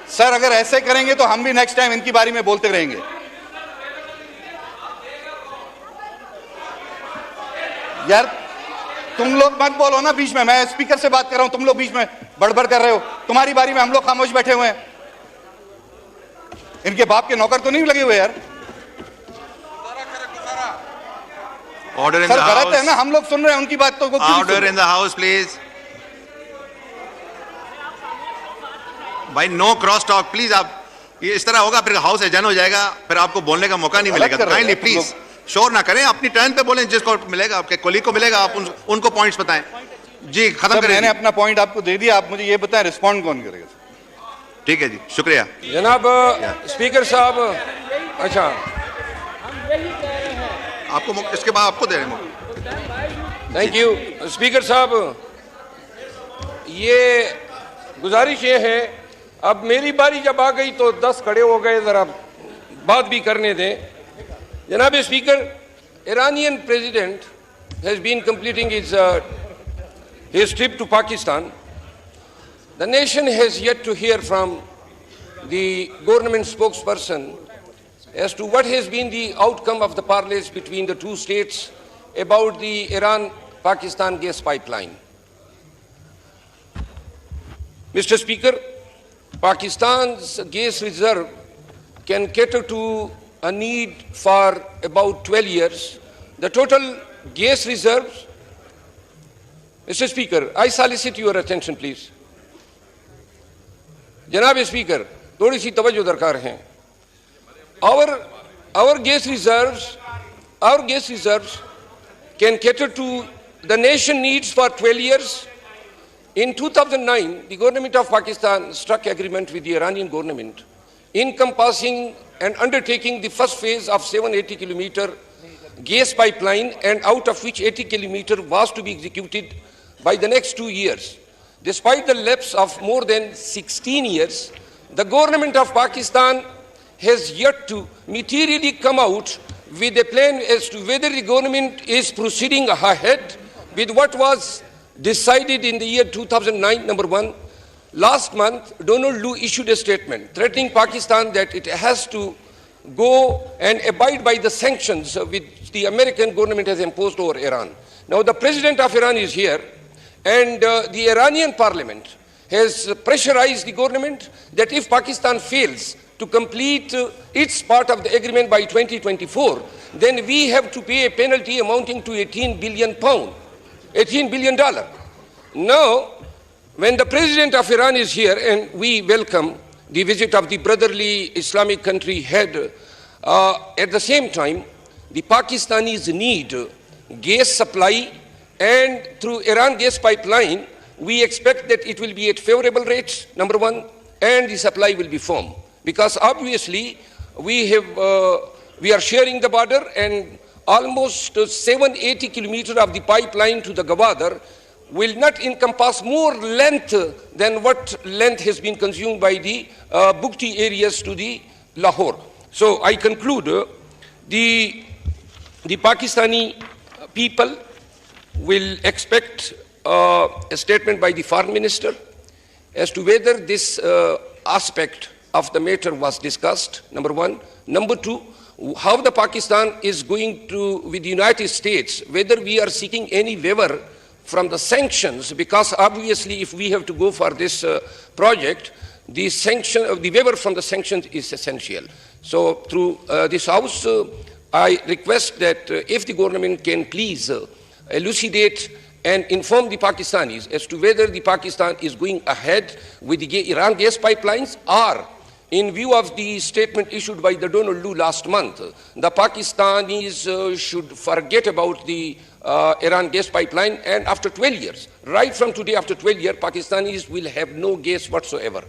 Sir अगर ऐसे करेंगे तो हम भी नेक्स्ट टाइम इनकी बारी में बोलते रहेंगे। यार तुम लोग मत बोलो ना बीच में, मैं स्पीकर से बात कर रहा हूं, तुम लोग बीच में बड़बड़ कर रहे हो। तुम्हारी बारी में हम लोग खामोश बैठे हुए हैं। इनके बाप के नौकर तो नहीं लगे हुए यार। Order in the sir house. गलत है ना, हम लोग सुन रहे हैं उनकी बात तो। Order in the house please. भाई नो क्रॉस टॉक प्लीज। आप ये इस तरह होगा फिर हाउस एजन हो जाएगा, फिर आपको बोलने का मौका नहीं मिलेगा। काइंडली प्लीज शोर ना करें, अपनी टर्न पे बोलें, जिसको मिलेगा आपके कोलीग को मिलेगा, आप उनको पॉइंट्स बताएं। जी खत्म करें। मैंने अपना पॉइंट आपको दे दिया, आप मुझे ये बताएं रिस्पॉन्ड कौन करेगा। ठीक है जी, शुक्रिया जनाब स्पीकर साहब। अच्छा आपको इसके बाद आपको दे रहे हैं। थैंक यू स्पीकर साहब। ये गुजारिश ये है, अब मेरी बारी जब आ गई तो 10 खड़े हो गए, जरा बात भी करने दें। जनाब speaker, Iranian president has been completing his trip to Pakistan. The nation has yet to hear from the government spokesperson as to what has been the outcome of the parleys between the two states about the Iran-Pakistan gas pipeline. Mr. Speaker, Pakistan's gas reserve can cater to a need for about 12 years. The total gas reserves, Mr. Speaker, I solicit your attention please. जनाब speaker, थोड़ी सी तवज्जो दरकार है। Our gas reserves can cater to the nation needs for 12 years. In 2009, the government of Pakistan struck agreement with the Iranian government encompassing and undertaking the first phase of 780-kilometer gas pipeline, and out of which 80 kilometer was to be executed by the next 2 years. Despite the lapse of more than 16 years, the government of Pakistan has yet to materially come out with a plan as to whether the government is proceeding ahead with what was decided in the year 2009, number one. Last month, Donald Lu issued a statement threatening Pakistan that it has to go and abide by the sanctions which the American government has imposed over Iran. Now, the president of Iran is here, and the Iranian parliament has pressurized the government that if Pakistan fails to complete its part of the agreement by 2024, then we have to pay a penalty amounting to £18 billion. $18 billion. Now, when the president of Iran is here, and we welcome the visit of the brotherly Islamic country head, at the same time, the Pakistanis need gas supply, and through Iran gas pipeline, we expect that it will be at favorable rates, number one, and the supply will be firm. Because obviously, we are sharing the border, and almost 780 kilometers of the pipeline to the Gwadar will not encompass more length than what length has been consumed by the Bukti areas to the Lahore. So I conclude, the Pakistani people will expect a statement by the foreign minister as to whether this aspect of the matter was discussed, number one. Number two, how the Pakistan is going to, with the United States, whether we are seeking any waiver from the sanctions, because obviously if we have to go for this project, the waiver from the sanctions is essential. So through this house, I request that if the government can please elucidate and inform the Pakistanis as to whether the Pakistan is going ahead with the Iran gas pipelines, or in view of the statement issued by the Donald Lu last month, the Pakistanis should forget about the Iran gas pipeline, and after 12 years, right from today, after 12 years, Pakistanis will have no gas whatsoever.